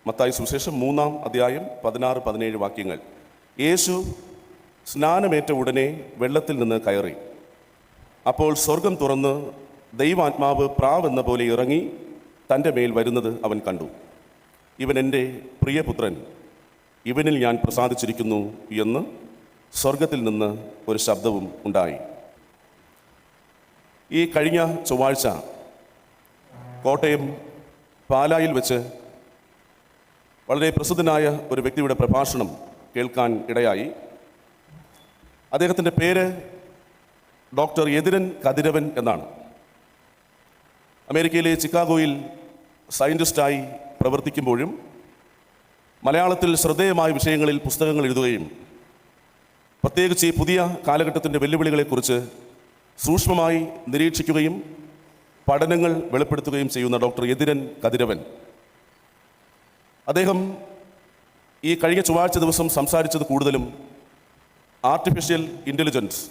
മത്തായി സുവിശേഷം 3-ാം അധ്യായം 16-17 വാക്യങ്ങൾ. യേശു സ്നാനമേറ്റ ഉടനെ വെള്ളത്തിൽ നിന്ന് കയറി. അപ്പോൾ സ്വർഗം തുറന്ന് ദൈവാത്മാവ് പ്രാവെന്ന പോലെ ഇറങ്ങി തൻ്റെ മേൽ വരുന്നത് അവൻ കണ്ടു. ഇവൻ എൻ്റെ പ്രിയപുത്രൻ, ഇവനിൽ ഞാൻ പ്രസാദിച്ചിരിക്കുന്നു എന്ന് സ്വർഗത്തിൽ നിന്ന് ഒരു ശബ്ദവും ഉണ്ടായി. ഈ കഴിഞ്ഞ ചൊവ്വാഴ്ച കോട്ടയം പാലായിൽ വെച്ച് വളരെ പ്രസിദ്ധനായ ഒരു വ്യക്തിയുടെ പ്രഭാഷണം കേൾക്കാൻ ഇടയായി. അദ്ദേഹത്തിൻ്റെ പേര് ഡോക്ടർ യതിരൻ കതിരവൻ എന്നാണ്. അമേരിക്കയിലെ ചിക്കാഗോയിൽ സയൻറ്റിസ്റ്റായി പ്രവർത്തിക്കുമ്പോഴും മലയാളത്തിൽ ശ്രദ്ധേയമായ വിഷയങ്ങളിൽ പുസ്തകങ്ങൾ എഴുതുകയും പ്രത്യേകിച്ച് ഈ പുതിയ കാലഘട്ടത്തിൻ്റെ വെല്ലുവിളികളെക്കുറിച്ച് സൂക്ഷ്മമായി നിരീക്ഷിക്കുകയും പഠനങ്ങൾ വെളിപ്പെടുത്തുകയും ചെയ്യുന്ന ഡോക്ടർ യതിരൻ കതിരവൻ, അദ്ദേഹം ഈ കഴിഞ്ഞ ചൊവ്വാഴ്ച ദിവസം സംസാരിച്ചത് കൂടുതലും ആർട്ടിഫിഷ്യൽ ഇൻ്റലിജൻസ്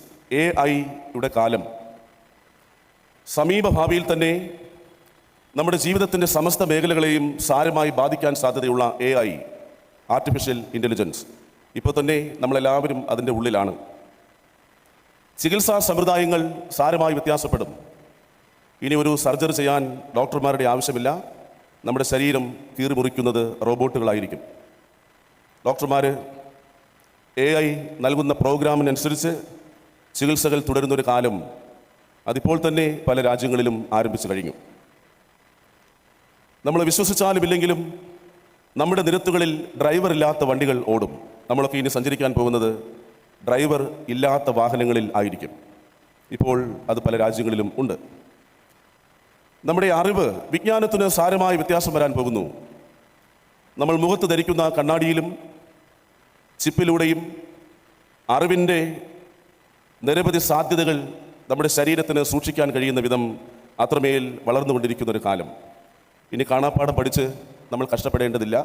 AI-യുടെ കാലം, സമീപഭാവിയിൽ തന്നെ നമ്മുടെ ജീവിതത്തിൻ്റെ സമസ്ത മേഖലകളെയും സാരമായി ബാധിക്കാൻ സാധ്യതയുള്ള AI, ആർട്ടിഫിഷ്യൽ ഇൻ്റലിജൻസ്, ഇപ്പോൾ തന്നെ നമ്മളെല്ലാവരും അതിൻ്റെ ഉള്ളിലാണ്. ചികിത്സാ സമ്പ്രദായങ്ങൾ സാരമായി വ്യത്യാസപ്പെടും. ഇനി ഒരു സർജറി ചെയ്യാൻ ഡോക്ടർമാരുടെ ആവശ്യമില്ല. നമ്മുടെ ശരീരം കീറിമുറിക്കുന്നത് റോബോട്ടുകളായിരിക്കും. ഡോക്ടർമാർ AI നൽകുന്ന പ്രോഗ്രാമിനനുസരിച്ച് ചികിത്സകൾ തുടരുന്നൊരു കാലം അതിപ്പോൾ തന്നെ പല രാജ്യങ്ങളിലും ആരംഭിച്ചു കഴിഞ്ഞു. നമ്മൾ വിശ്വസിച്ചാലും ഇല്ലെങ്കിലും നമ്മുടെ നിരത്തുകളിൽ ഡ്രൈവർ ഇല്ലാത്ത വണ്ടികൾ ഓടും. നമ്മളൊക്കെ ഇനി സഞ്ചരിക്കാൻ പോകുന്നത് ഡ്രൈവർ ഇല്ലാത്ത വാഹനങ്ങളിൽ ആയിരിക്കും. ഇപ്പോൾ അത് പല രാജ്യങ്ങളിലും ഉണ്ട്. നമ്മുടെ അറിവ്, വിജ്ഞാനത്തിന് സാരമായ വ്യത്യാസം വരാൻ പോകുന്നു. നമ്മൾ മുഖത്ത് ധരിക്കുന്ന കണ്ണാടിയിലും ചിപ്പിലൂടെയും അറിവിൻ്റെ നിരവധി സാധ്യതകൾ നമ്മുടെ ശരീരത്തിന് സൂക്ഷിക്കാൻ കഴിയുന്ന വിധം അത്രമേൽ വളർന്നുകൊണ്ടിരിക്കുന്നൊരു കാലം. ഇനി കാണാപ്പാഠം പഠിച്ച് നമ്മൾ കഷ്ടപ്പെടേണ്ടതില്ല.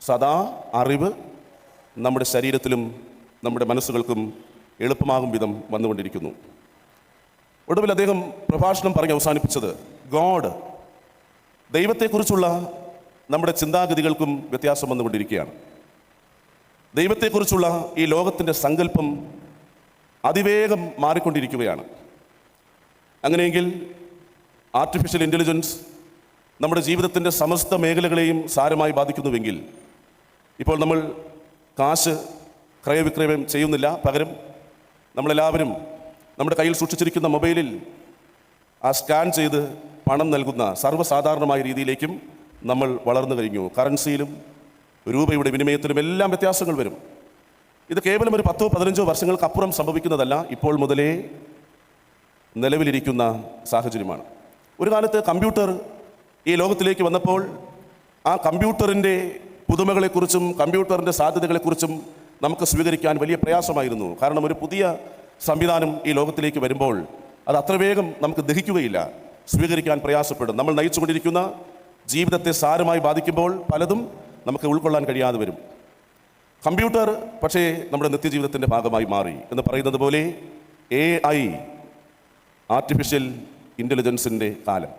സദാ അറിവ് നമ്മുടെ ശരീരത്തിലും നമ്മുടെ മനസ്സുകൾക്കും എളുപ്പമാകും വിധം വന്നുകൊണ്ടിരിക്കുന്നു. ഒടുവിൽ അദ്ദേഹം പ്രഭാഷണം പറഞ്ഞ് അവസാനിപ്പിച്ചത് ഗോഡ്, ദൈവത്തെക്കുറിച്ചുള്ള നമ്മുടെ ചിന്താഗതികൾക്കും വ്യത്യാസം വന്നുകൊണ്ടിരിക്കുകയാണ്. ദൈവത്തെക്കുറിച്ചുള്ള ഈ ലോകത്തിൻ്റെ സങ്കല്പം അതിവേഗം മാറിക്കൊണ്ടിരിക്കുകയാണ്. അങ്ങനെയെങ്കിൽ ആർട്ടിഫിഷ്യൽ ഇൻ്റലിജൻസ് നമ്മുടെ ജീവിതത്തിൻ്റെ സമസ്ത മേഖലകളെയും സാരമായി ബാധിക്കുന്നുവെങ്കിൽ, ഇപ്പോൾ നമ്മൾ കാശ് ക്രയവിക്രയം ചെയ്യുന്നില്ല, പകരം നമ്മളെല്ലാവരും നമ്മുടെ കയ്യിൽ സൂക്ഷിച്ചിരിക്കുന്ന മൊബൈലിൽ ആ സ്കാൻ ചെയ്ത് പണം നൽകുന്ന സർവ്വസാധാരണമായ രീതിയിലേക്കും നമ്മൾ വളർന്നു കഴിഞ്ഞു. കറൻസിയിലും രൂപയുടെ വിനിമയത്തിലും എല്ലാം വ്യത്യാസങ്ങൾ വരും. ഇത് കേവലം ഒരു 10-15 വർഷങ്ങൾക്കപ്പുറം സംഭവിക്കുന്നതല്ല, ഇപ്പോൾ മുതലേ നിലവിലിരിക്കുന്ന സാഹചര്യമാണ്. ഒരു കാലത്ത് കമ്പ്യൂട്ടർ ഈ ലോകത്തിലേക്ക് വന്നപ്പോൾ ആ കമ്പ്യൂട്ടറിൻ്റെ പുതുമകളെക്കുറിച്ചും കമ്പ്യൂട്ടറിൻ്റെ സാധ്യതകളെക്കുറിച്ചും നമുക്ക് സ്വീകരിക്കാൻ വലിയ പ്രയാസമായിരുന്നു. കാരണം ഒരു പുതിയ സംവിധാനം ഈ ലോകത്തിലേക്ക് വരുമ്പോൾ അത് അത്ര വേഗം നമുക്ക് ദഹിക്കുകയില്ല, സ്വീകരിക്കാൻ പ്രയാസപ്പെടും. നമ്മൾ നയിച്ചുകൊണ്ടിരിക്കുന്ന ജീവിതത്തെ സാരമായി ബാധിക്കുമ്പോൾ പലതും നമുക്ക് ഉൾക്കൊള്ളാൻ കഴിയാതെ വരും. കമ്പ്യൂട്ടർ പക്ഷേ നമ്മുടെ നിത്യജീവിതത്തിൻ്റെ ഭാഗമായി മാറി എന്ന് പറയുന്നത് പോലെ AI, ആർട്ടിഫിഷ്യൽ ഇൻ്റലിജൻസിൻ്റെ കാലം.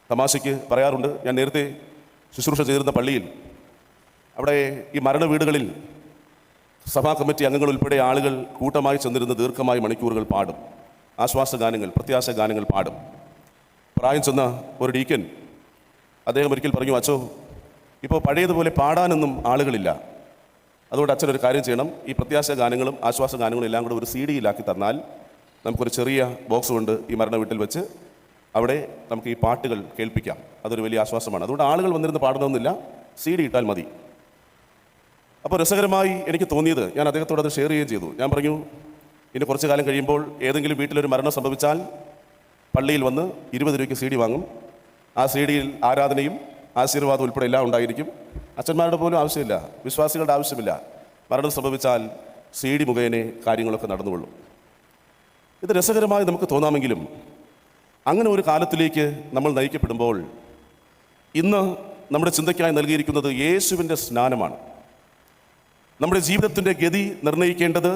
തമാശയ്ക്ക് പറയാറുണ്ട്, ഞാൻ നേരത്തെ ശുശ്രൂഷ ചെയ്തിരുന്ന പള്ളിയിൽ, അവിടെ ഈ മരണ വീടുകളിൽ സഭാ കമ്മിറ്റി അംഗങ്ങൾ ഉൾപ്പെടെ ആളുകൾ കൂട്ടമായി ചെന്നിരുന്ന് ദീർഘമായ മണിക്കൂറുകൾ പാടും, ആശ്വാസ ഗാനങ്ങൾ, പ്രത്യാശ ഗാനങ്ങൾ പാടും. പ്രായം ചെന്ന ഒരു ഡീക്കൻ അദ്ദേഹം ഒരിക്കൽ പറഞ്ഞു, അച്ചോ, ഇപ്പോൾ പഴയതുപോലെ പാടാനൊന്നും ആളുകളില്ല, അതുകൊണ്ട് അച്ഛനൊരു കാര്യം ചെയ്യണം, ഈ പ്രത്യാശ ഗാനങ്ങളും ആശ്വാസ ഗാനങ്ങളും എല്ലാം കൂടെ ഒരു CD-യിലാക്കി തന്നാൽ നമുക്കൊരു ചെറിയ ബോക്സ് കൊണ്ട് ഈ മരണ വീട്ടിൽ വെച്ച് അവിടെ നമുക്ക് ഈ പാട്ടുകൾ കേൾപ്പിക്കാം, അതൊരു വലിയ ആശ്വാസമാണ്. അതുകൊണ്ട് ആളുകൾ വന്നിരുന്ന് പാടുന്നൊന്നുമില്ല, CD ഇട്ടാൽ മതി. അപ്പോൾ രസകരമായി എനിക്ക് തോന്നിയത്, ഞാൻ അദ്ദേഹത്തോട് അത് ഷെയർ ചെയ്യുകയും ചെയ്തു. ഞാൻ പറഞ്ഞു, ഇനി കുറച്ച് കാലം കഴിയുമ്പോൾ ഏതെങ്കിലും വീട്ടിലൊരു മരണം സംഭവിച്ചാൽ പള്ളിയിൽ വന്ന് 20 രൂപയ്ക്ക് CD വാങ്ങും. ആ CD-യിൽ ആരാധനയും ആശീർവാദം ഉൾപ്പെടെ എല്ലാം ഉണ്ടായിരിക്കും. അച്ഛന്മാരുടെ പോലും ആവശ്യമില്ല, വിശ്വാസികളുടെ ആവശ്യമില്ല. മരണം സംഭവിച്ചാൽ CD മുഖേന കാര്യങ്ങളൊക്കെ നടന്നുകൊള്ളും. ഇത് രസകരമായി നമുക്ക് തോന്നാമെങ്കിലും അങ്ങനെ ഒരു കാലത്തിലേക്ക് നമ്മൾ നയിക്കപ്പെടുമ്പോൾ ഇന്ന് നമ്മുടെ ചിന്തയ്ക്കായി നൽകിയിരിക്കുന്നത് യേശുവിൻ്റെ സ്നാനമാണ്. നമ്മുടെ ജീവിതത്തിൻ്റെ ഗതി നിർണ്ണയിക്കേണ്ടത്,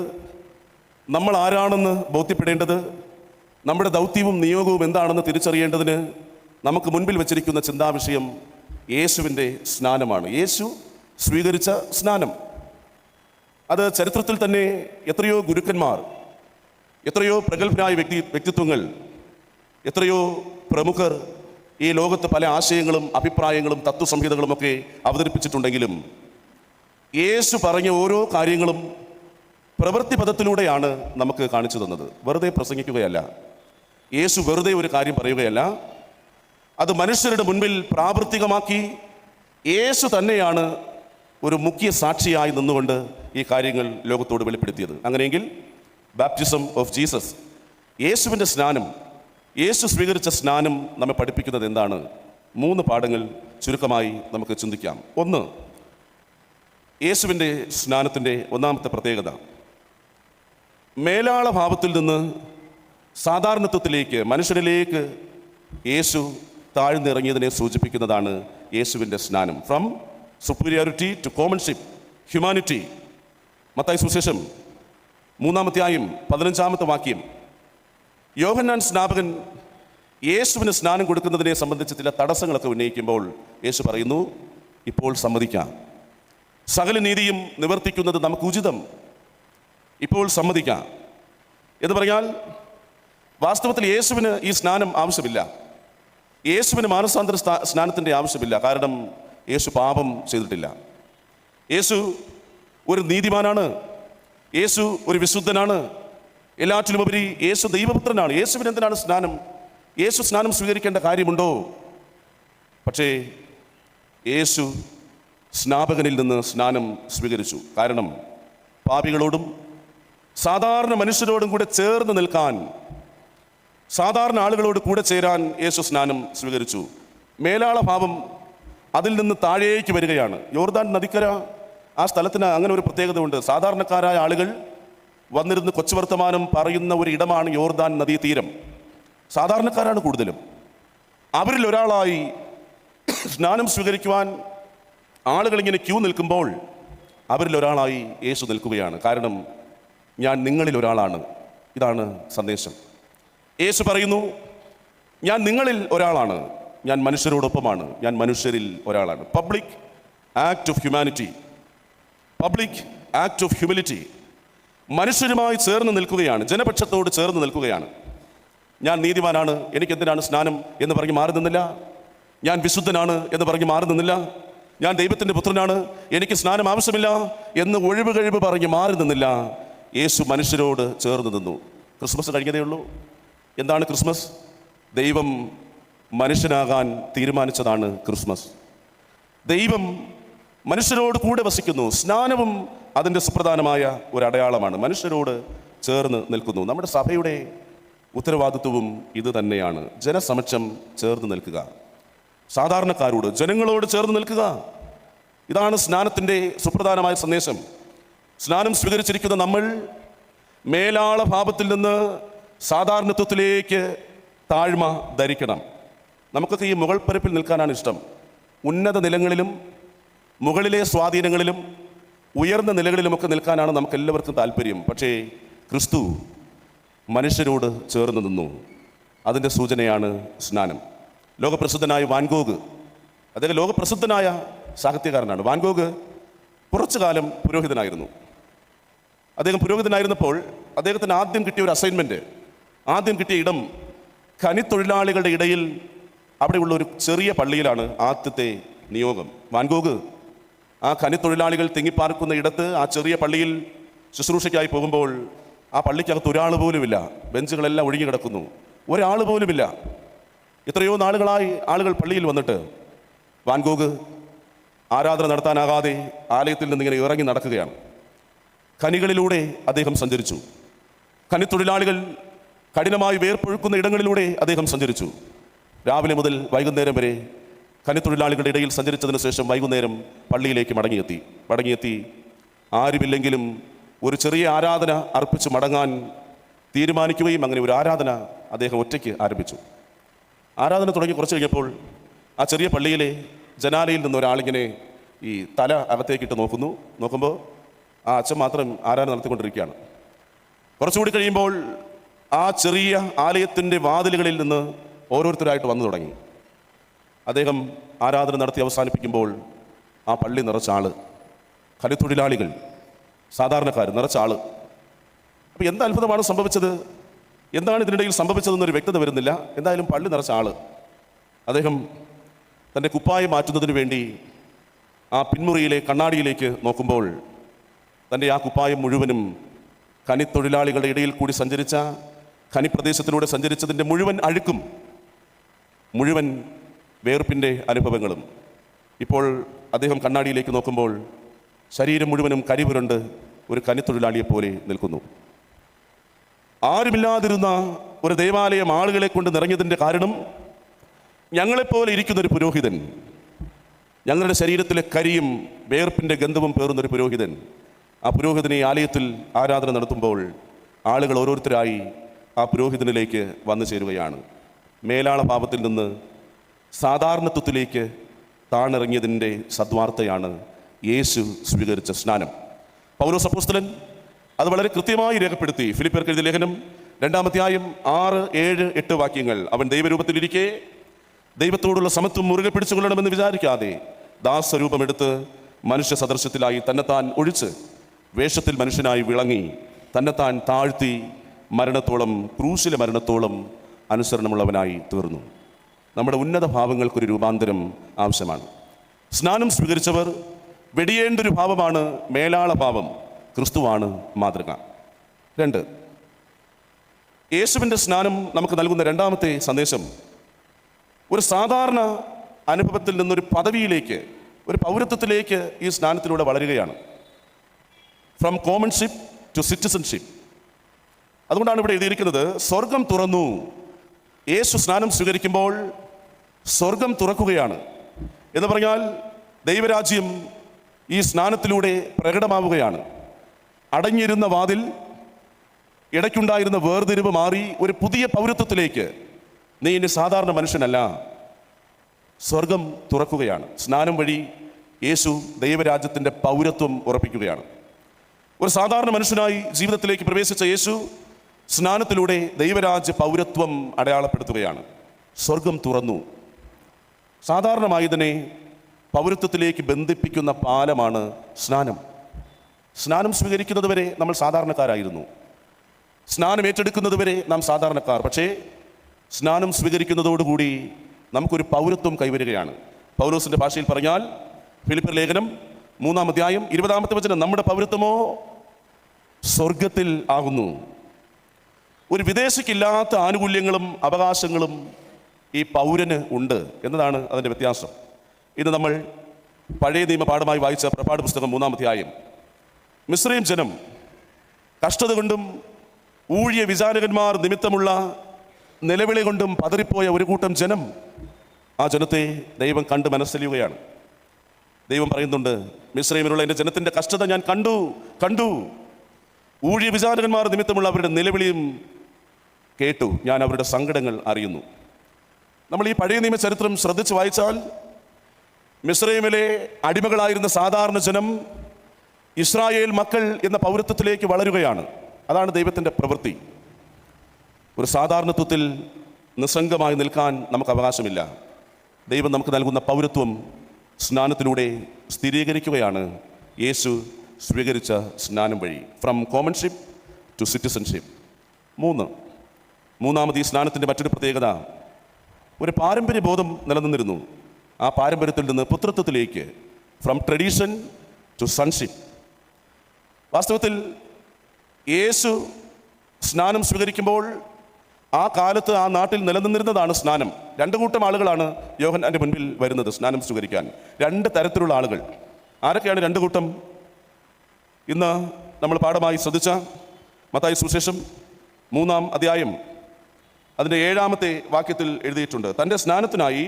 നമ്മൾ ആരാണെന്ന് ബോധ്യപ്പെടേണ്ടത്, നമ്മുടെ ദൗത്യവും നിയോഗവും എന്താണെന്ന് തിരിച്ചറിയേണ്ടതിന് നമുക്ക് മുൻപിൽ വച്ചിരിക്കുന്ന ചിന്താവിഷയം യേശുവിൻ്റെ സ്നാനമാണ്. യേശു സ്വീകരിച്ച സ്നാനം. അത് ചരിത്രത്തിൽ തന്നെ എത്രയോ ഗുരുക്കന്മാർ, എത്രയോ പ്രഗത്ഭരായ വ്യക്തിത്വങ്ങൾ, എത്രയോ പ്രമുഖർ ഈ ലോകത്ത് പല ആശയങ്ങളും അഭിപ്രായങ്ങളും തത്വസംഹിതകളുമൊക്കെ അവതരിപ്പിച്ചിട്ടുണ്ടെങ്കിലും യേശു പറഞ്ഞ ഓരോ കാര്യങ്ങളും പ്രവൃത്തി പദത്തിലൂടെയാണ് നമുക്ക് കാണിച്ചു തന്നത്. വെറുതെ പ്രസംഗിക്കുകയല്ല. യേശു വെറുതെ ഒരു കാര്യം പറയുകയല്ല, അത് മനുഷ്യരുടെ മുൻപിൽ പ്രാവർത്തികമാക്കി യേശു തന്നെയാണ് ഒരു മുഖ്യ സാക്ഷിയായി നിന്നുകൊണ്ട് ഈ കാര്യങ്ങൾ ലോകത്തോട് വെളിപ്പെടുത്തിയത്. അങ്ങനെയെങ്കിൽ ബാപ്റ്റിസം ഓഫ് ജീസസ്, യേശുവിൻ്റെ സ്നാനം, യേശു സ്വീകരിച്ച സ്നാനം നമ്മെ പഠിപ്പിക്കുന്നത് എന്താണ്? 3 പാഠങ്ങൾ ചുരുക്കമായി നമുക്ക് ചിന്തിക്കാം. 1, യേശുവിൻ്റെ സ്നാനത്തിൻ്റെ ഒന്നാമത്തെ പ്രത്യേകത, മേലാള ഭാവത്തിൽ നിന്ന് സാധാരണത്വത്തിലേക്ക്, മനുഷ്യരിലേക്ക് യേശു താഴ്ന്നിറങ്ങിയതിനെ സൂചിപ്പിക്കുന്നതാണ് യേശുവിൻ്റെ സ്നാനം. From superiority to commonship, humanity. Mathai സുവിശേഷം 3-ാം അധ്യായം 15-ാമത്തെ വാക്യം. യോഹന്നാൻ സ്നാപകൻ യേശുവിന് സ്നാനം കൊടുക്കുന്നതിനെ സംബന്ധിച്ച് ചില തടസ്സങ്ങളൊക്കെ ഉന്നയിക്കുമ്പോൾ യേശു പറയുന്നു, ഇപ്പോൾ സമ്മതിക്കാം, സകല നീതിയും നിവർത്തിക്കുന്നത് നമുക്ക് ഉചിതം, ഇപ്പോൾ സമ്മതിക്കാം എന്ന് പറഞ്ഞാൽ വാസ്തവത്തിൽ യേശുവിന് ഈ സ്നാനം ആവശ്യമില്ല. യേശുവിന് മാനസാന്തര സ്നാനത്തിൻ്റെ ആവശ്യമില്ല. കാരണം യേശു പാപം ചെയ്തിട്ടില്ല. യേശു ഒരു നീതിമാനാണ്. യേശു ഒരു വിശുദ്ധനാണ്. എല്ലാറ്റിലുമുപരി യേശു ദൈവപുത്രനാണ്. യേശുവിന് എന്തിനാണ് സ്നാനം? യേശു സ്നാനം സ്വീകരിക്കേണ്ട കാര്യമുണ്ടോ? പക്ഷേ യേശു സ്നാപകനിൽ നിന്ന് സ്നാനം സ്വീകരിച്ചു. കാരണം പാപികളോടും സാധാരണ മനുഷ്യരോടും കൂടെ ചേർന്ന് നിൽക്കാൻ, സാധാരണ ആളുകളോട് കൂടെ ചേരാൻ യേശു സ്നാനം സ്വീകരിച്ചു. മേലാള ഭാവം അതിൽ നിന്ന് താഴേക്ക് വരികയാണ്. യോർദാൻ നദിക്കര, ആ സ്ഥലത്തിന് അങ്ങനെ ഒരു പ്രത്യേകത ഉണ്ട്. സാധാരണക്കാരായ ആളുകൾ വന്നിരുന്ന് കൊച്ചുവർത്തമാനം പറയുന്ന ഒരു ഇടമാണ് യോർദാൻ നദീതീരം. സാധാരണക്കാരാണ് കൂടുതലും. അവരിൽ ഒരാളായി സ്നാനം സ്വീകരിക്കുവാൻ ആളുകളിങ്ങനെ ക്യൂ നിൽക്കുമ്പോൾ അവരിൽ ഒരാളായി യേശു നിൽക്കുകയാണ്. കാരണം ഞാൻ നിങ്ങളിൽ ഒരാളാണ്. ഇതാണ് സന്ദേശം. യേശു പറയുന്നു, ഞാൻ നിങ്ങളിൽ ഒരാളാണ്, ഞാൻ മനുഷ്യരോടൊപ്പമാണ്, ഞാൻ മനുഷ്യരിൽ ഒരാളാണ്. Public act of humanity, public act of humility. മനുഷ്യരുമായി ചേർന്ന് നിൽക്കുകയാണ്, ജനപക്ഷത്തോട് ചേർന്ന് നിൽക്കുകയാണ്. ഞാൻ നീതിമാനാണ്, എനിക്കെന്തിനാണ് സ്നാനം എന്ന് പറഞ്ഞ് മാറി നിന്നില്ല. ഞാൻ വിശുദ്ധനാണ് എന്ന് പറഞ്ഞ് മാറി നിന്നില്ല. ഞാൻ ദൈവത്തിൻ്റെ പുത്രനാണ്, എനിക്ക് സ്നാനം ആവശ്യമില്ല എന്ന് ഒഴിവ് കഴിവ് പറഞ്ഞ് മാറി നിന്നില്ല. യേശു മനുഷ്യരോട് ചേർന്ന് നിന്നു. ക്രിസ്മസ് കഴിഞ്ഞതേ ഉള്ളൂ. എന്താണ് ക്രിസ്മസ്? ദൈവം മനുഷ്യനാകാൻ തീരുമാനിച്ചതാണ് ക്രിസ്മസ്. ദൈവം മനുഷ്യരോട് കൂടെ വസിക്കുന്നു. സ്നാനവും അതിൻ്റെ സുപ്രധാനമായ ഒരു അടയാളമാണ്. മനുഷ്യരോട് ചേർന്ന് നിൽക്കുന്നു. നമ്മുടെ സഭയുടെ ഉത്തരവാദിത്വവും ഇത് തന്നെയാണ്. ജനസമക്ഷം ചേർന്ന് നിൽക്കുക, സാധാരണക്കാരോട്, ജനങ്ങളോട് ചേർന്ന് നിൽക്കുക. ഇതാണ് സ്നാനത്തിൻ്റെ സുപ്രധാനമായ സന്ദേശം. സ്നാനം സ്വീകരിച്ചിരിക്കുന്ന നമ്മൾ മേലാള ഭാവത്തിൽ നിന്ന് സാധാരണത്വത്തിലേക്ക് താഴ്മ ധരിക്കണം. നമുക്കൊക്കെ ഈ മുകൾ പരപ്പിൽ നിൽക്കാനാണ് ഇഷ്ടം. ഉന്നത നിലങ്ങളിലും മുകളിലെ സ്വാധീനങ്ങളിലും ഉയർന്ന നിലകളിലുമൊക്കെ നിൽക്കാനാണ് നമുക്കെല്ലാവർക്കും താല്പര്യം. പക്ഷേ ക്രിസ്തു മനുഷ്യരോട് ചേർന്ന് നിന്നു. അതിൻ്റെ സൂചനയാണ് സ്നാനം. ലോകപ്രസിദ്ധനായ വാൻ ഗോഗ്, അദ്ദേഹം ലോകപ്രസിദ്ധനായ സാഹിത്യകാരനാണ്. വാൻ ഗോഗ് കുറച്ചു കാലം പുരോഹിതനായിരുന്നു. അദ്ദേഹം പുരോഹിതനായിരുന്നപ്പോൾ അദ്ദേഹത്തിന് ആദ്യം കിട്ടിയ ഒരു അസൈൻമെൻറ്റ്, ആദ്യം കിട്ടിയ ഇടം ഖനിത്തൊഴിലാളികളുടെ ഇടയിൽ അവിടെയുള്ള ഒരു ചെറിയ പള്ളിയിലാണ് ആദ്യത്തെ നിയോഗം. വാൻ ഗോഗ് ആ ഖനിത്തൊഴിലാളികൾ തിങ്ങിപ്പാർക്കുന്ന ഇടത്ത് ആ ചെറിയ പള്ളിയിൽ ശുശ്രൂഷയ്ക്കായി പോകുമ്പോൾ ആ പള്ളിക്കകത്ത് ഒരാൾ പോലുമില്ല. ബെഞ്ചുകളെല്ലാം ഒഴിഞ്ഞു കിടക്കുന്നു, ഒരാൾ പോലുമില്ല. എത്രയോ നാളുകളായി ആളുകൾ പള്ളിയിൽ വന്നിട്ട് വാൻ ഗോഗ് ആരാധന നടത്താനാകാതെ ആലയത്തിൽ നിന്നിങ്ങനെ ഇറങ്ങി നടക്കുകയാണ്. ഖനികളിലൂടെ അദ്ദേഹം സഞ്ചരിച്ചു. ഖനിത്തൊഴിലാളികൾ കഠിനമായി വേർപ്പൊഴുക്കുന്ന ഇടങ്ങളിലൂടെ അദ്ദേഹം സഞ്ചരിച്ചു. രാവിലെ മുതൽ വൈകുന്നേരം വരെ ഖനിത്തൊഴിലാളികളുടെ ഇടയിൽ സഞ്ചരിച്ചതിന് ശേഷം വൈകുന്നേരം പള്ളിയിലേക്ക് മടങ്ങിയെത്തി ആരുമില്ലെങ്കിലും ഒരു ചെറിയ ആരാധന അർപ്പിച്ച് മടങ്ങാൻ തീരുമാനിക്കുകയും അങ്ങനെ ഒരു ആരാധന അദ്ദേഹം ഒറ്റയ്ക്ക് ആരംഭിച്ചു. ആരാധന തുടങ്ങി കുറച്ച് കഴിഞ്ഞപ്പോൾ ആ ചെറിയ പള്ളിയിലെ ജനാലയിൽ നിന്ന് ഒരാളിങ്ങനെ ഈ തല അകത്തേക്കിട്ട് നോക്കുമ്പോൾ ആ അച്ഛൻ മാത്രം ആരാധന നടത്തിക്കൊണ്ടിരിക്കുകയാണ്. കുറച്ചുകൂടി കഴിയുമ്പോൾ ആ ചെറിയ ആലയത്തിൻ്റെ വാതിലുകളിൽ നിന്ന് ഓരോരുത്തരായിട്ട് വന്നു തുടങ്ങി. അദ്ദേഹം ആരാധന നടത്തി അവസാനിപ്പിക്കുമ്പോൾ ആ പള്ളി നിറച്ച ആള്, കലിത്തൊഴിലാളികൾ, സാധാരണക്കാർ നിറച്ച ആള്. അപ്പോൾ എന്ത് അത്ഭുതമാണ് സംഭവിച്ചത്, എന്താണ് ഇതിനിടയിൽ സംഭവിച്ചതെന്നൊരു വ്യക്തത വരുന്നില്ല. എന്തായാലും പള്ളി നിറച്ച ആള്. അദ്ദേഹം തൻ്റെ കുപ്പായം മാറ്റുന്നതിന് വേണ്ടി ആ പിന്മുറിയിലെ കണ്ണാടിയിലേക്ക് നോക്കുമ്പോൾ തൻ്റെ ആ കുപ്പായം മുഴുവനും ഖനിത്തൊഴിലാളികളുടെ ഇടയിൽ കൂടി സഞ്ചരിച്ച, ഖനിപ്രദേശത്തിലൂടെ സഞ്ചരിച്ചതിൻ്റെ മുഴുവൻ അഴുക്കും, മുഴുവൻ വേർപ്പിൻ്റെ അനുഭവങ്ങളും. ഇപ്പോൾ അദ്ദേഹം കണ്ണാടിയിലേക്ക് നോക്കുമ്പോൾ ശരീരം മുഴുവനും കരിപുരണ്ട് ഒരു ഖനിത്തൊഴിലാളിയെപ്പോലെ നിൽക്കുന്നു. ആരുമില്ലാതിരുന്ന ഒരു ദേവാലയം ആളുകളെ കൊണ്ട് നിറഞ്ഞതിൻ്റെ കാരണം ഞങ്ങളെപ്പോലെ ഇരിക്കുന്നൊരു പുരോഹിതൻ, ഞങ്ങളുടെ ശരീരത്തിലെ കരിയും വേർപ്പിൻ്റെ ഗന്ധവും പേറുന്നൊരു പുരോഹിതൻ, ആ പുരോഹിതനെ ആലയത്തിൽ ആരാധന നടത്തുമ്പോൾ ആളുകൾ ഓരോരുത്തരായി ആ പുരോഹിതനിലേക്ക് വന്നു ചേരുകയാണ്. മേലാള പാപത്തിൽ നിന്ന് സാധാരണത്വത്തിലേക്ക് താണിറങ്ങിയതിൻ്റെ സദ്വാർത്തയാണ് യേശു സ്വീകരിച്ച സ്നാനം. പൗലോസ് അപ്പോസ്തലൻ അത് വളരെ കൃത്യമായി രേഖപ്പെടുത്തി. ഫിലിപ്പിയർക്ക് എഴുതിയ ലേഖനം 2-ാം അധ്യായം 6, 7, 8 വാക്യങ്ങൾ. അവൻ ദൈവരൂപത്തിലിരിക്കെ ദൈവത്തോടുള്ള സമത്വം മുറുകെ പിടിച്ചുകൊള്ളണമെന്ന് വിചാരിക്കാതെ ദാസരൂപമെടുത്ത് മനുഷ്യ സദൃശ്യത്തിലായി തന്നെത്താൻ ഒഴിച്ച് വേഷത്തിൽ മനുഷ്യനായി വിളങ്ങി തന്നെത്താൻ താഴ്ത്തി മരണത്തോളം, ക്രൂശിലെ മരണത്തോളം അനുസരണമുള്ളവനായി തീർന്നു. നമ്മുടെ ഉന്നത ഭാവങ്ങൾക്കൊരു രൂപാന്തരം ആവശ്യമാണ്. സ്നാനം സ്വീകരിച്ചവർ വെടിയേണ്ട ഒരു ഭാവമാണ് മേലാള ഭാവം. ക്രിസ്തുവാണ് മാതൃക. 2, യേശുവിൻ്റെ സ്നാനം നമുക്ക് നൽകുന്ന രണ്ടാമത്തെ സന്ദേശം ഒരു സാധാരണ അനുഭവത്തിൽ നിന്നൊരു പദവിയിലേക്ക്, ഒരു പൗരത്വത്തിലേക്ക് ഈ സ്നാനത്തിലൂടെ വളരുകയാണ്. From commonship to citizenship. അതുകൊണ്ടാണ് ഇവിടെ എഴുതിയിരിക്കുന്നത് സ്വർഗം തുറന്നു. യേശു സ്നാനം സ്വീകരിക്കുമ്പോൾ സ്വർഗം തുറക്കുകയാണ് എന്ന് പറഞ്ഞാൽ ദൈവരാജ്യം ഈ സ്നാനത്തിലൂടെ പ്രകടമാവുകയാണ്. അടഞ്ഞിരുന്ന വാതിൽ, ഇടയ്ക്കുണ്ടായിരുന്ന വേർതിരിവ് മാറി ഒരു പുതിയ പൗരത്വത്തിലേക്ക് നീ ഇനി സാധാരണ മനുഷ്യനല്ല, സ്വർഗം തുറക്കുകയാണ്. സ്നാനം വഴി യേശു ദൈവരാജ്യത്തിൻ്റെ പൗരത്വം ഉറപ്പിക്കുകയാണ്. ഒരു സാധാരണ മനുഷ്യനായി ജീവിതത്തിലേക്ക് പ്രവേശിച്ച യേശു സ്നാനത്തിലൂടെ ദൈവരാജ്യ പൗരത്വം അടയാളപ്പെടുത്തുകയാണ്. സ്വർഗം തുറന്നു. സാധാരണമായതിനെ പൗരത്വത്തിലേക്ക് ബന്ധിപ്പിക്കുന്ന പാലമാണ് സ്നാനം. സ്നാനം സ്വീകരിക്കുന്നതുവരെ നമ്മൾ സാധാരണക്കാരായിരുന്നു. സ്നാനം ഏറ്റെടുക്കുന്നതുവരെ നാം സാധാരണക്കാർ. പക്ഷേ സ്നാനം സ്വീകരിക്കുന്നതോടുകൂടി നമുക്കൊരു പൗരത്വം കൈവരുകയാണ്. പൗലോസിൻ്റെ ഭാഷയിൽ പറഞ്ഞാൽ ഫിലിപ്പിയർ ലേഖനം 3-ാം അധ്യായം 20-ാമത്തെ വചനം, നമ്മുടെ പൗരത്വമോ സ്വർഗത്തിൽ ആകുന്നു. ഒരു വിദേശിക്കില്ലാത്ത ആനുകൂല്യങ്ങളും അവകാശങ്ങളും ഈ പൗരന് ഉണ്ട് എന്നതാണ് അതിൻ്റെ വ്യത്യാസം. ഇന്ന് നമ്മൾ പഴയ നിയമ പാഠമായി വായിച്ച പുറപ്പാട് പുസ്തകം 3-ാം അധ്യായം. മിസ്രയീം ജനം കഷ്ടത കൊണ്ടും ഊഴിയ വിചാരകന്മാർ നിമിത്തമുള്ള നിലവിളി കൊണ്ടും പതറിപ്പോയ ഒരു കൂട്ടം ജനം, ആ ജനത്തെ ദൈവം കണ്ട് മനസ്സലിയുകയാണ്. ദൈവം പറയുന്നുണ്ട്, മിസ്രയീമിലുള്ള എൻ്റെ ജനത്തിൻ്റെ കഷ്ടത ഞാൻ കണ്ടു. ഊഴിയ വിചാരകന്മാർ നിമിത്തമുള്ള അവരുടെ നിലവിളിയും കേട്ടു. ഞാൻ അവരുടെ സങ്കടങ്ങൾ അറിയുന്നു. നമ്മൾ ഈ പഴയ നിയമ ചരിത്രം ശ്രദ്ധിച്ച് വായിച്ചാൽ മിസ്രയീമിലെ അടിമകളായിരുന്ന സാധാരണ ജനം ഇസ്രായേൽ മക്കൾ എന്ന പൗരത്വത്തിലേക്ക് വളരുകയാണ്. അതാണ് ദൈവത്തിൻ്റെ പ്രവൃത്തി. ഒരു സാധാരണത്വത്തിൽ നിസ്സംഗമായി നിൽക്കാൻ നമുക്ക് അവകാശമില്ല. ദൈവം നമുക്ക് നൽകുന്ന പൗരത്വം സ്നാനത്തിലൂടെ സ്ഥിരീകരിക്കുകയാണ് യേശു സ്വീകരിച്ച സ്നാനം വഴി. From commonship to citizenship. 3, മൂന്നാമത് ഈ സ്നാനത്തിൻ്റെ മറ്റൊരു പ്രത്യേകത, ഒരു പാരമ്പര്യ ബോധം നിലനിന്നിരുന്നു. ആ പാരമ്പര്യത്തിൽ നിന്ന് പുത്രത്വത്തിലേക്ക്, ഫ്രം ട്രഡീഷൻ ടു സൺഷിപ്പ്. വാസ്തവത്തിൽ യേശു സ്നാനം സ്വീകരിക്കുമ്പോൾ ആ കാലത്ത് ആ നാട്ടിൽ നിലനിന്നിരുന്നതാണ് സ്നാനം. 2 കൂട്ടം ആളുകളാണ് യോഹന്നാന്റെ മുൻപിൽ വരുന്നത് സ്നാനം സ്വീകരിക്കാൻ. 2 തരത്തിലുള്ള ആളുകൾ. ആരൊക്കെയാണ് 2 കൂട്ടം? ഇന്ന് നമ്മൾ പാഠമായി ശ്രദ്ധിച്ച മത്തായി സുവിശേഷം 3-ാം അധ്യായം അതിൻ്റെ 7-ാമത്തെ വാക്യത്തിൽ എഴുതിയിട്ടുണ്ട്, തൻ്റെ സ്നാനത്തിനായി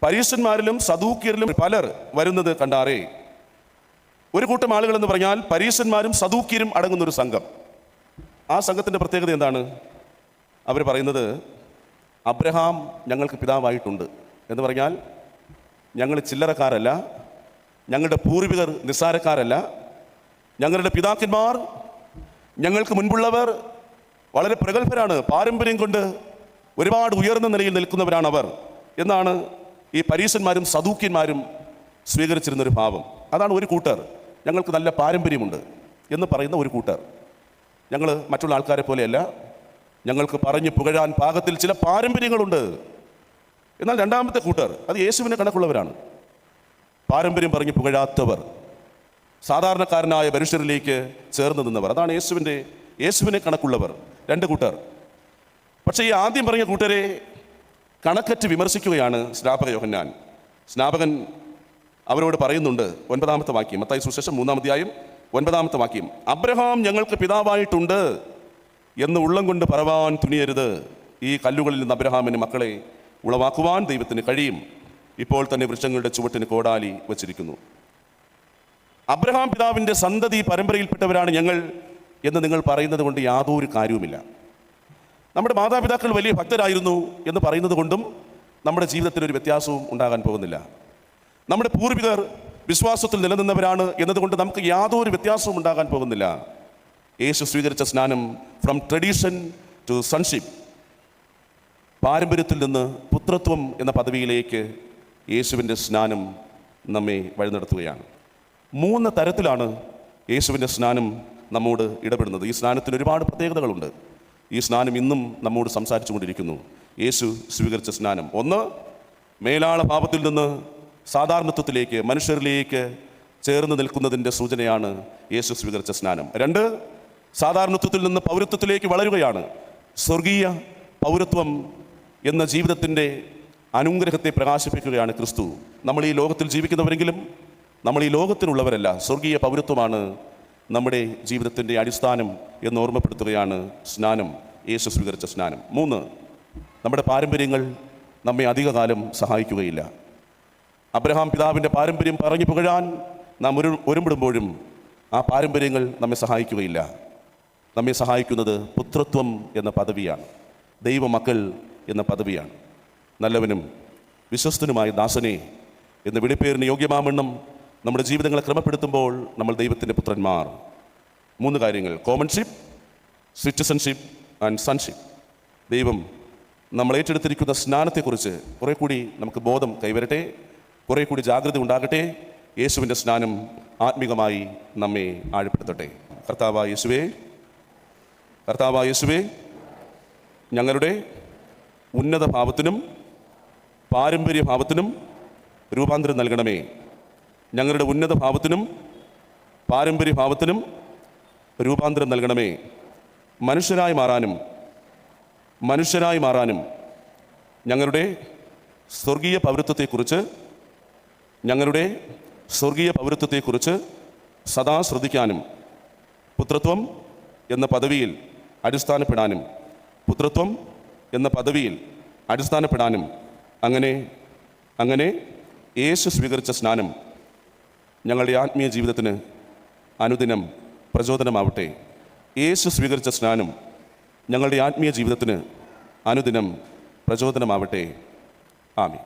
പരീശന്മാരിലും സദൂക്യരിലും പലർ വരുന്നത് കണ്ടാറേ. ഒരു കൂട്ടം ആളുകൾ എന്ന് പറഞ്ഞാൽ പരീശന്മാരും സദൂക്യരും അടങ്ങുന്നൊരു സംഘം. ആ സംഘത്തിൻ്റെ പ്രത്യേകത എന്താണ്? അവർ പറയുന്നത് അബ്രഹാം ഞങ്ങൾക്ക് പിതാവായിട്ടുണ്ട് എന്ന് പറഞ്ഞാൽ ഞങ്ങൾ ചില്ലറക്കാരല്ല, ഞങ്ങളുടെ പൂർവികർ നിസ്സാരക്കാരല്ല, ഞങ്ങളുടെ പിതാക്കന്മാർ, ഞങ്ങൾക്ക് മുൻപുള്ളവർ വളരെ പ്രഗത്ഭരാണ്, പാരമ്പര്യം കൊണ്ട് ഒരുപാട് ഉയർന്ന നിലയിൽ നിൽക്കുന്നവരാണ് അവർ എന്നാണ് ഈ പരീശന്മാരും സദൂക്യന്മാരും സ്വീകരിച്ചിരുന്നൊരു ഭാവം. അതാണ് ഒരു കൂട്ടർ. ഞങ്ങൾക്ക് നല്ല പാരമ്പര്യമുണ്ട് എന്ന് പറയുന്ന ഒരു കൂട്ടർ. ഞങ്ങൾ മറ്റുള്ള ആൾക്കാരെ പോലെയല്ല, ഞങ്ങൾക്ക് പറഞ്ഞ് പുകഴാൻ പാകത്തിൽ ചില പാരമ്പര്യങ്ങളുണ്ട്. എന്നാൽ രണ്ടാമത്തെ കൂട്ടർ അത് യേശുവിനെ കണക്കുള്ളവരാണ്. പാരമ്പര്യം പറഞ്ഞ് പുകഴാത്തവർ, സാധാരണക്കാരനായ മനുഷ്യരിലേക്ക് ചേർന്ന് നിന്നവർ. അതാണ് യേശുവിനെ കണക്കുള്ളവർ. രണ്ട് കൂട്ടർ. പക്ഷേ ഈ ആദ്യം പറഞ്ഞ കൂട്ടരെ കണക്കറ്റ് വിമർശിക്കുകയാണ് സ്നാപക യോഹന്നാൻ. സ്നാപകൻ അവരോട് പറയുന്നുണ്ട്, 9-ാമത്തെ വാക്യം, മത്തായി സുവിശേഷം 3-ാം അധ്യായം 9-ാമത്തെ വാക്യം, അബ്രഹാം ഞങ്ങൾക്ക് പിതാവായിട്ടുണ്ട് എന്ന് ഉള്ളം കൊണ്ട് പറവാൻ തുനിയരുത്. ഈ കല്ലുകളിൽ നിന്ന് അബ്രഹാമിന് മക്കളെ ഉളവാക്കുവാൻ ദൈവത്തിന് കഴിയും. ഇപ്പോൾ തന്നെ വൃക്ഷങ്ങളുടെ ചുവട്ടിന് കോടാലി വച്ചിരിക്കുന്നു. അബ്രഹാം പിതാവിൻ്റെ സന്തതി പരമ്പരയിൽപ്പെട്ടവരാണ് ഞങ്ങൾ എന്ന് നിങ്ങൾ പറയുന്നത് കൊണ്ട് യാതൊരു കാര്യവുമില്ല. നമ്മുടെ മാതാപിതാക്കൾ വലിയ ഭക്തരായിരുന്നു എന്ന് പറയുന്നത് കൊണ്ടും നമ്മുടെ ജീവിതത്തിൽ ഒരു വ്യത്യാസവും ഉണ്ടാകാൻ പോകുന്നില്ല. നമ്മുടെ പൂർവികർ വിശ്വാസത്തിൽ നിലനിന്നവരാണ് എന്നതുകൊണ്ട് നമുക്ക് യാതൊരു വ്യത്യാസവും ഉണ്ടാകാൻ പോകുന്നില്ല. യേശു സ്വീകരിച്ച സ്നാനം ഫ്രം ട്രഡീഷൻ ടു സൺഷിപ്പ്, പാരമ്പര്യത്തിൽ നിന്ന് പുത്രത്വം എന്ന പദവിയിലേക്ക് യേശുവിൻ്റെ സ്നാനം നമ്മെ വഴി നടത്തുകയാണ്. 3 തരത്തിലാണ് യേശുവിൻ്റെ സ്നാനം നമ്മോട് ഇടപെടുന്നത്. ഈ സ്നാനത്തിന് ഒരുപാട് പ്രത്യേകതകളുണ്ട്. ഈ സ്നാനം ഇന്നും നമ്മോട് സംസാരിച്ചു കൊണ്ടിരിക്കുന്നു. യേശു സ്വീകരിച്ച സ്നാനം, 1, മേലാള ഭാവത്തിൽ നിന്ന് സാധാരണത്വത്തിലേക്ക്, മനുഷ്യരിലേക്ക് ചേർന്ന് നിൽക്കുന്നതിൻ്റെ സൂചനയാണ് യേശു സ്വീകരിച്ച സ്നാനം. 2, സാധാരണത്വത്തിൽ നിന്ന് പൗരത്വത്തിലേക്ക് വളരുകയാണ്. സ്വർഗീയ പൗരത്വം എന്ന ജീവിതത്തിൻ്റെ അനുഗ്രഹത്തെ പ്രകാശിപ്പിക്കുകയാണ് ക്രിസ്തു. നമ്മൾ ഈ ലോകത്തിൽ ജീവിക്കുന്നവരെങ്കിലും നമ്മൾ ഈ ലോകത്തിനുള്ളവരല്ല. സ്വർഗീയ പൗരത്വമാണ് നമ്മുടെ ജീവിതത്തിൻ്റെ അടിസ്ഥാനം എന്ന് ഓർമ്മപ്പെടുത്തുകയാണ് സ്നാനം, യേശു സ്വീകരിച്ച സ്നാനം. 3, നമ്മുടെ പാരമ്പര്യങ്ങൾ നമ്മെ അധികകാലം സഹായിക്കുകയില്ല. അബ്രഹാം പിതാവിൻ്റെ പാരമ്പര്യം പറഞ്ഞു പുകഴാൻ നാം ഒരുമിടുമ്പോഴും ആ പാരമ്പര്യങ്ങൾ നമ്മെ സഹായിക്കുകയില്ല. നമ്മെ സഹായിക്കുന്നത് പുത്രത്വം എന്ന പദവിയാണ്, ദൈവമക്കൾ എന്ന പദവിയാണ്. നല്ലവനും വിശ്വസ്തനുമായ ദാസനെ എന്ന വിളിപ്പേരിന് യോഗ്യമാവണ്ണം നമ്മുടെ ജീവിതങ്ങളെ ക്രമപ്പെടുത്തുമ്പോൾ നമ്മൾ ദൈവത്തിൻ്റെ പുത്രന്മാർ. 3 കാര്യങ്ങൾ: കോമൺഷിപ്പ്, സിറ്റിസൺഷിപ്പ് ആൻഡ് സൺഷിപ്പ്. ദൈവം നമ്മൾ ഏറ്റെടുത്തിരിക്കുന്ന സ്നാനത്തെക്കുറിച്ച് കുറെ കൂടി നമുക്ക് ബോധം കൈവരട്ടെ, കുറെ കൂടി ജാഗ്രത ഉണ്ടാകട്ടെ. യേശുവിൻ്റെ സ്നാനം ആത്മീകമായി നമ്മെ ആഴപ്പെടുത്തട്ടെ. കർത്താവായ യേശുവേ, ഞങ്ങളുടെ ഉന്നത ഭാവത്തിനും പാരമ്പര്യ ഭാവത്തിനും രൂപാന്തരം നൽകണമേ. ഞങ്ങളുടെ ഉന്നത ഭാവത്തിനും പാരമ്പര്യ ഭാവത്തിനും രൂപാന്തരം നൽകണമേ. മനുഷ്യരായി മാറാനും ഞങ്ങളുടെ സ്വർഗീയ പൗരത്വത്തെക്കുറിച്ച് സദാ ശ്രദ്ധിക്കാനും പുത്രത്വം എന്ന പദവിയിൽ അടിസ്ഥാനപ്പെടാനും അങ്ങനെ യേശു സ്വീകരിച്ച സ്നാനം ഞങ്ങളുടെ ആത്മീയ ജീവിതത്തിന് അനുദിനം പ്രചോദനമാവട്ടെ. യേശു സ്വീകരിച്ച സ്നാനം ഞങ്ങളുടെ ആത്മീയ ജീവിതത്തിന് അനുദിനം പ്രചോദനമാവട്ടെ. ആമീൻ.